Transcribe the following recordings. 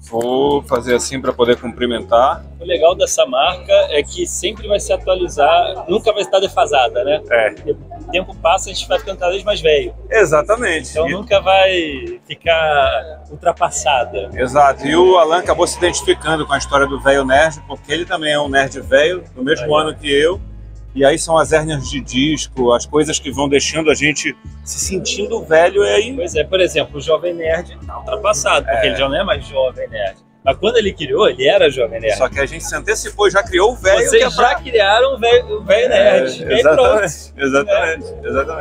Vou fazer assim para poder cumprimentar. O legal dessa marca é que sempre vai se atualizar, nunca vai estar defasada, né? O tempo passa, a gente vai ficando cada vez mais velho. Exatamente. Então nunca vai ficar ultrapassada. Exato. E o Alan acabou se identificando com a história do velho nerd, porque ele também é um nerd velho, do mesmo ano que eu. E aí são as hérnias de disco, as coisas que vão deixando a gente se sentindo velho. E aí... Pois é, por exemplo, o Jovem Nerd está ultrapassado, porque ele já não é mais Jovem Nerd. Mas quando ele criou, ele era Jovem Nerd. Só que a gente se antecipou e já criou o velho. Vocês já criaram o velho nerd. Exatamente.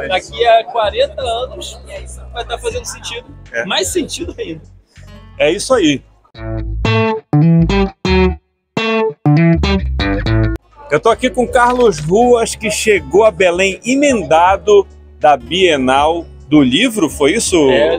Daqui a 40 anos vai estar fazendo sentido. Mais sentido ainda. É isso aí. Eu tô aqui com o Carlos Ruas, que chegou a Belém emendado da Bienal do Livro, foi isso?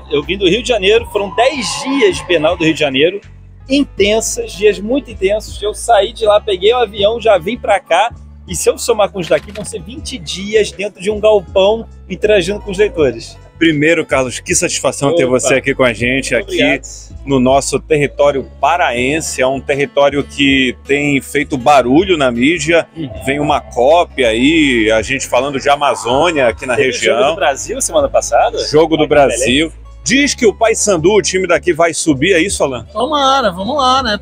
Eu vim do Rio de Janeiro, foram 10 dias de Bienal do Rio de Janeiro, intensas, dias muito intensos. Eu saí de lá, peguei o avião, já vim pra cá, e se eu somar com os daqui, vão ser 20 dias dentro de um galpão interagindo com os leitores. Primeiro, Carlos, que satisfação ter você aqui com a gente, aqui no nosso território paraense. É um território que tem feito barulho na mídia. Vem uma cópia aí, a gente falando de Amazônia aqui na região. Jogo do Brasil semana passada? Jogo do Brasil. Diz que o Paysandu, o time daqui, vai subir, é isso, Alan? Vamos lá, né?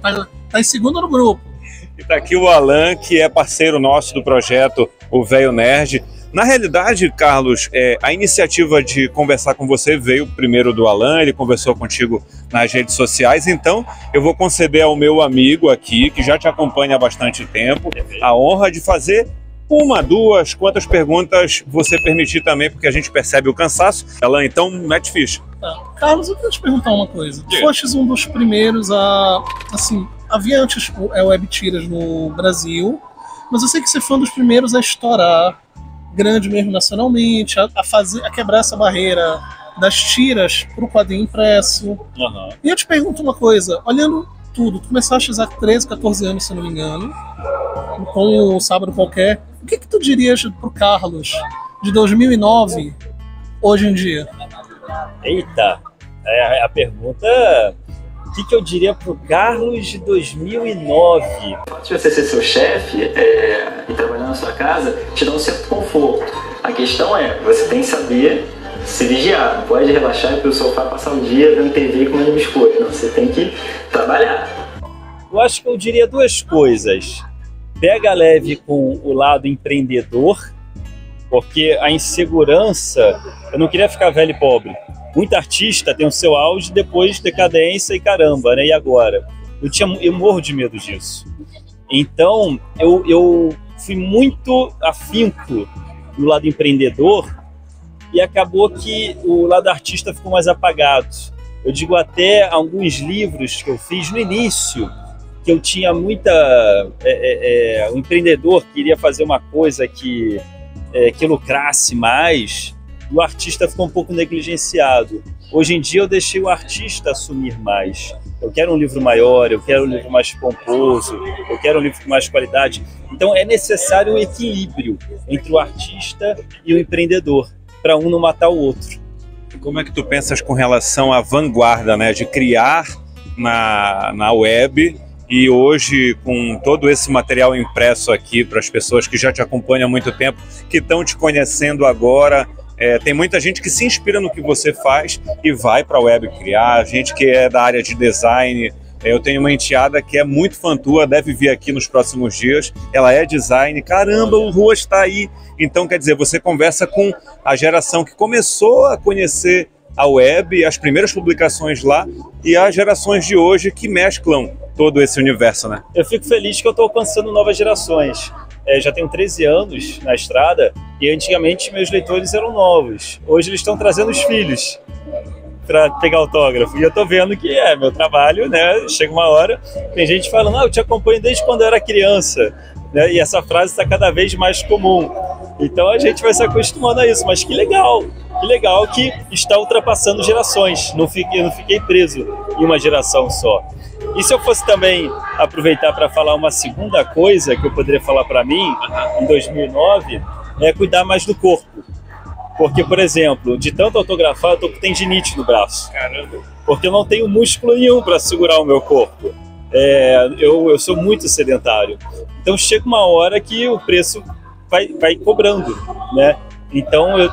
Tá em segundo no grupo. E tá aqui o Alan, que é parceiro nosso do projeto O Velho Nerd. Na realidade, Carlos, a iniciativa de conversar com você veio primeiro do Alan, ele conversou contigo nas redes sociais, então eu vou conceder ao meu amigo aqui, que já te acompanha há bastante tempo, a honra de fazer uma, duas, quantas perguntas você permitir também, porque a gente percebe o cansaço. Alan, então, mete ficha. Carlos, eu queria te perguntar uma coisa. Tu fostes um dos primeiros a... Assim, havia antes web tiras no Brasil, mas eu sei que você foi um dos primeiros a estourar grande mesmo nacionalmente, a quebrar essa barreira das tiras para o quadrinho impresso. E eu te pergunto uma coisa, olhando tudo, tu começaste há 13, 14 anos, se não me engano, com o Sábado Qualquer, o que tu dirias pro Carlos de 2009, hoje em dia? Eita, a pergunta... O que eu diria pro Carlos de 2009? Se você ser seu chefe e trabalhar na sua casa, te dá um certo conforto. A questão é, você tem que saber se vigiar. Não pode relaxar e ir pro sofá passar o dia vendo TV e comendo biscoito. Não, você tem que trabalhar. Eu acho que eu diria duas coisas. Pega leve com o lado empreendedor, porque a insegurança... Eu não queria ficar velho e pobre. Muito artista tem o seu auge, depois decadência e caramba, né? E agora? Eu morro de medo disso. Então, eu fui muito afinco no lado empreendedor e acabou que o lado artista ficou mais apagado. Eu digo até alguns livros que eu fiz no início, que eu tinha muita... o empreendedor queria fazer uma coisa que lucrasse mais... O artista ficou um pouco negligenciado. Hoje em dia eu deixei o artista assumir mais. Eu quero um livro maior, eu quero um livro mais pomposo, eu quero um livro com mais qualidade. Então é necessário um equilíbrio entre o artista e o empreendedor, para um não matar o outro. Como é que tu pensas com relação à vanguarda, né, de criar na web e hoje com todo esse material impresso aqui para as pessoas que já te acompanham há muito tempo, que estão te conhecendo agora? Tem muita gente que se inspira no que você faz e vai para a web criar, gente que é da área de design. Eu tenho uma enteada que é muito fã tua, deve vir aqui nos próximos dias. Ela é design, caramba, o Rua está aí. Então, quer dizer, você conversa com a geração que começou a conhecer a web, as primeiras publicações lá, e as gerações de hoje que mesclam todo esse universo, né? Eu fico feliz que eu estou alcançando novas gerações. Já tenho 13 anos na estrada e antigamente meus leitores eram novos. Hoje eles estão trazendo os filhos para pegar autógrafo. E eu tô vendo que meu trabalho, né? Chega uma hora, tem gente falando, eu te acompanho desde quando eu era criança. Né? E essa frase está cada vez mais comum. Então a gente vai se acostumando a isso. Mas que legal que está ultrapassando gerações. Eu não fiquei preso em uma geração só. E se eu fosse também aproveitar para falar uma segunda coisa que eu poderia falar para mim, em 2009, é cuidar mais do corpo. Porque, por exemplo, de tanto autografar, eu tô com tendinite no braço. Caramba. porque eu não tenho músculo nenhum para segurar o meu corpo. Eu sou muito sedentário. Então chega uma hora que o preço vai cobrando, né? Então eu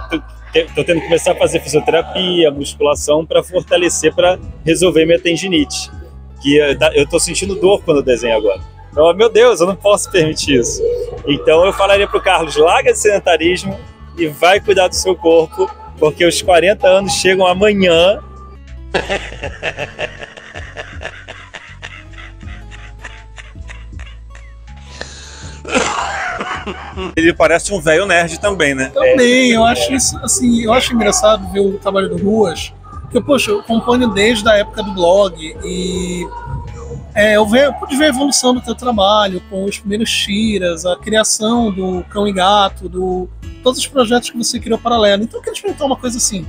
tô tendo que começar a fazer fisioterapia, musculação para fortalecer, para resolver minha tendinite. Que eu tô sentindo dor quando eu desenho agora. Então, meu Deus, eu não posso permitir isso. Então eu falaria pro Carlos, larga de sedentarismo e vai cuidar do seu corpo, porque os 40 anos chegam amanhã. Ele parece um velho nerd também, né? Também, eu acho isso, assim, eu acho engraçado ver o trabalho do Ruas, porque, poxa, eu acompanho desde a época do blog e eu pude ver a evolução do teu trabalho, com os primeiros tiras, a criação do Cão e Gato, todos os projetos que você criou paralelo. Então eu queria te perguntar uma coisa assim,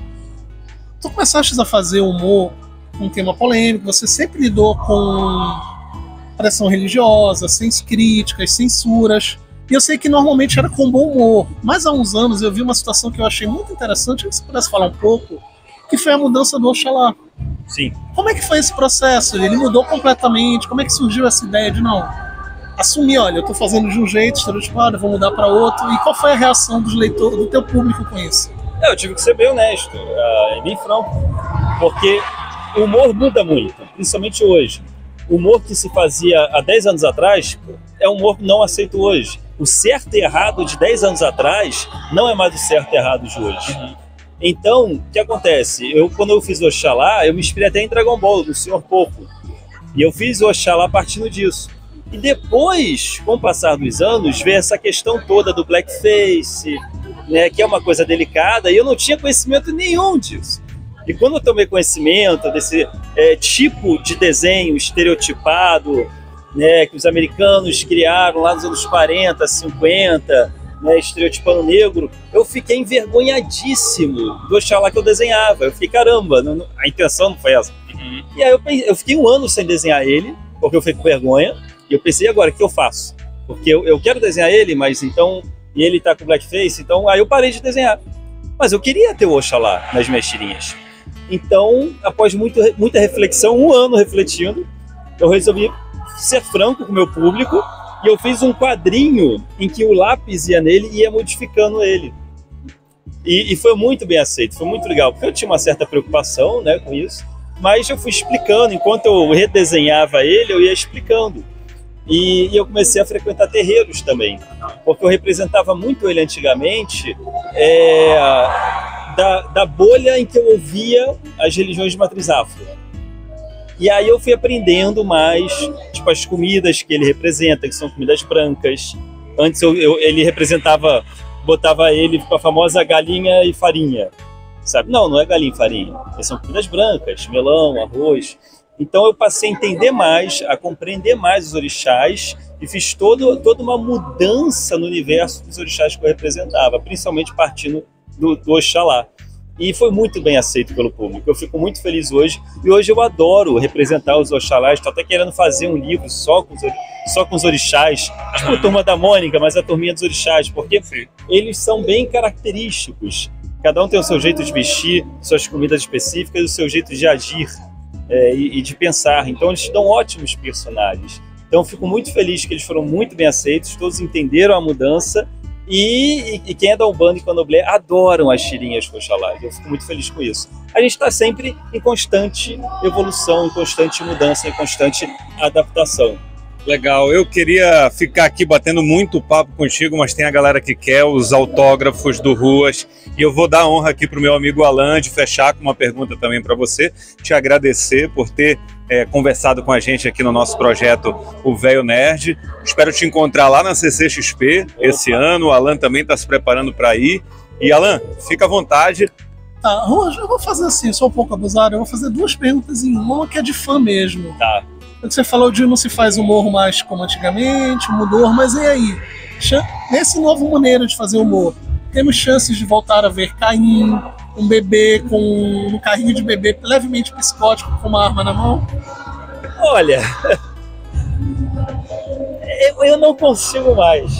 tu começaste a fazer humor com um tema polêmico, você sempre lidou com pressão religiosa, sem críticas, censuras. E eu sei que normalmente era com bom humor, mas há uns anos eu vi uma situação que eu achei muito interessante, que você pudesse falar um pouco, que foi a mudança do Oxalá. Sim. Como é que foi esse processo? Ele mudou completamente? Como é que surgiu essa ideia de não assumir, olha, eu estou fazendo de um jeito, estereotipado, eu vou mudar para outro? E qual foi a reação dos leitores, do teu público com isso? Eu tive que ser bem honesto, bem franco, porque o humor muda muito, principalmente hoje. O humor que se fazia há 10 anos atrás é um humor que não aceito hoje. O certo e errado de 10 anos atrás não é mais o certo e errado de hoje. Então, o que acontece? Quando eu fiz o Oxalá, eu me inspirei até em Dragon Ball, do Sr. Popo. E eu fiz o Oxalá partindo disso. E depois, com o passar dos anos, veio essa questão toda do blackface, né, que é uma coisa delicada, e eu não tinha conhecimento nenhum disso. E quando eu tomei conhecimento desse tipo de desenho estereotipado, né, que os americanos criaram lá nos anos 40, 50, né, estereotipando negro, eu fiquei envergonhadíssimo do Oxalá que eu desenhava. Eu fiquei, caramba, a intenção não foi essa. E aí eu fiquei um ano sem desenhar ele, porque eu fiquei com vergonha, e eu pensei, agora, o que eu faço? Porque eu quero desenhar ele, mas então, e ele tá com blackface, então aí eu parei de desenhar. Mas eu queria ter o Oxalá nas minhas tirinhas. Então, após muita reflexão, um ano refletindo, eu resolvi ser franco com o meu público e eu fiz um quadrinho em que o lápis ia nele e ia modificando ele. E foi muito bem aceito, foi muito legal, porque eu tinha uma certa preocupação, né, com isso, mas eu fui explicando, enquanto eu redesenhava ele, eu ia explicando. E eu comecei a frequentar terreiros também, porque eu representava muito ele antigamente, da bolha em que eu ouvia as religiões de matriz afro. E aí eu fui aprendendo mais, tipo, as comidas que ele representa, que são comidas brancas. Antes ele representava, botava ele com a famosa galinha e farinha, sabe? Não é galinha e farinha, são comidas brancas, melão, arroz. Então eu passei a entender mais, a compreender mais os orixás e fiz toda uma mudança no universo dos orixás que eu representava, principalmente partindo do Oxalá. E foi muito bem aceito pelo público. Eu fico muito feliz hoje. E hoje eu adoro representar os Oxalás. Estou até querendo fazer um livro só com os orixás. Tipo a Turma da Mônica, mas a turminha dos orixás. Porque eles são bem característicos. Cada um tem o seu jeito de vestir, suas comidas específicas, o seu jeito de agir e de pensar. Então eles dão ótimos personagens. Então eu fico muito feliz que eles foram muito bem aceitos. Todos entenderam a mudança. E quem é da Umbanda e Candomblé adoram as tirinhas com Oxalá. Eu fico muito feliz com isso. A gente está sempre em constante evolução, em constante mudança, em constante adaptação. Legal, eu queria ficar aqui batendo muito papo contigo, mas tem a galera que quer os autógrafos do Ruas, e eu vou dar a honra aqui para o meu amigo Alan de fechar com uma pergunta também para você, te agradecer por ter conversado com a gente aqui no nosso projeto O Velho Nerd. Espero te encontrar lá na CCXP esse ano, o Alan também está se preparando para ir, e Alan, fica à vontade. Tá, Ruas, eu vou fazer assim, sou um pouco abusado, eu vou fazer duas perguntas em uma que é de fã mesmo. Tá. Você falou de não se faz humor mais como antigamente, mudou, mas e aí? Nesse novo maneira de fazer humor, temos chances de voltar a ver Caim, um bebê com um carrinho de bebê levemente psicótico com uma arma na mão? Olha, eu não consigo mais.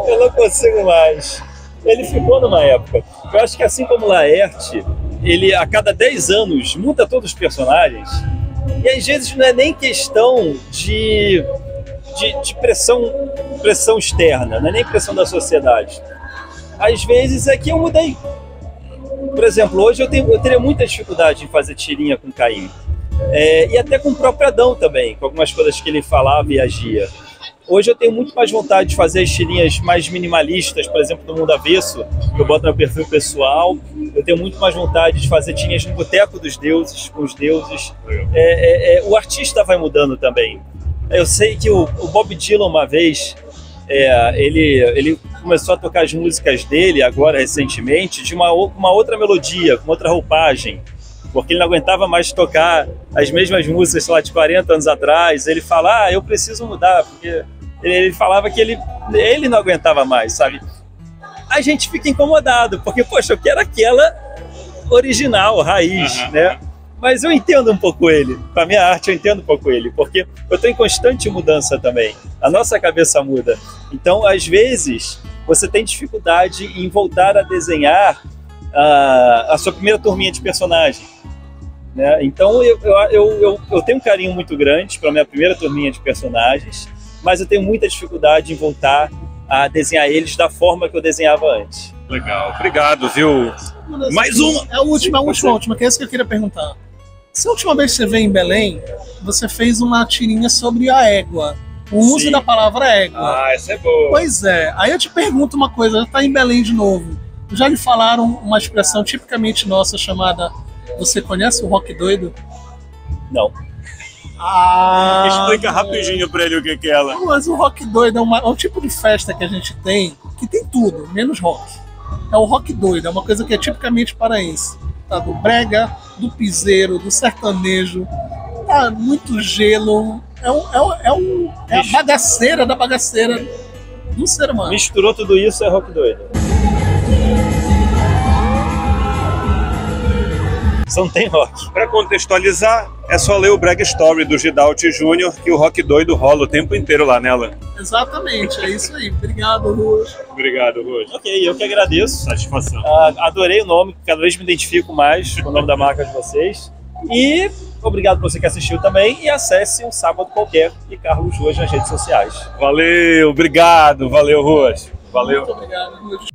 Eu não consigo mais. Ele ficou numa época. Eu acho que assim como Laerte, ele a cada 10 anos muda todos os personagens. E às vezes não é nem questão de pressão externa, não é nem pressão da sociedade. Às vezes é que eu mudei. Por exemplo, hoje eu teria muita dificuldade em fazer tirinha com Caim. E até com o próprio Adão também, com algumas coisas que ele falava e agia. Hoje eu tenho muito mais vontade de fazer as tirinhas mais minimalistas, por exemplo, do Mundo Avesso, que eu boto no meu perfil pessoal. Eu tenho muito mais vontade de fazer tirinhas no Boteco dos Deuses, com os deuses. O artista vai mudando também. Eu sei que o Bob Dylan, uma vez, ele começou a tocar as músicas dele, agora recentemente, de uma outra melodia, com outra roupagem, porque ele não aguentava mais tocar as mesmas músicas, sei lá, de 40 anos atrás. Ele fala, eu preciso mudar, porque ele falava que ele não aguentava mais, sabe? A gente fica incomodado, porque, poxa, eu quero aquela original, raiz, né? Mas eu entendo um pouco ele, com a minha arte eu entendo um pouco ele, porque eu estou em constante mudança também, a nossa cabeça muda. Então, às vezes, você tem dificuldade em voltar a desenhar a sua primeira turminha de personagem, né? Então, eu tenho um carinho muito grande para a minha primeira turminha de personagens, mas eu tenho muita dificuldade em voltar a desenhar eles da forma que eu desenhava antes. Legal, obrigado, viu? Mais uma! É a última, que é isso que eu queria perguntar. Se a última vez que você veio em Belém, você fez uma tirinha sobre a égua, o uso da palavra égua. Essa é boa. Pois é, aí eu te pergunto uma coisa, já está em Belém de novo. Já lhe falaram uma expressão tipicamente nossa chamada "Você conhece o rock doido"? Não. Explica rapidinho pra ele o que é ela. Mas o rock doido é um tipo de festa que a gente tem, que tem tudo, menos rock. É o rock doido, é uma coisa que é tipicamente paraense. Tá, do brega, do piseiro, do sertanejo, tá muito gelo. É a bagaceira da bagaceira do ser humano. Misturou tudo isso, é rock doido. Não tem rock. Para contextualizar, é só ler o Brega Story do Gidalt Júnior, que o rock doido rola o tempo inteiro lá nela. Exatamente, é isso aí. Obrigado, Ruas. Obrigado, Ruas. Ok, eu que agradeço. Satisfação. Adorei o nome, cada vez me identifico mais com o nome da marca de vocês. E obrigado para você que assistiu também. E acesse um Sábado Qualquer e Carlos Ruas nas redes sociais. Valeu, obrigado. Valeu, Ruas. Valeu. Muito obrigado, Ruas.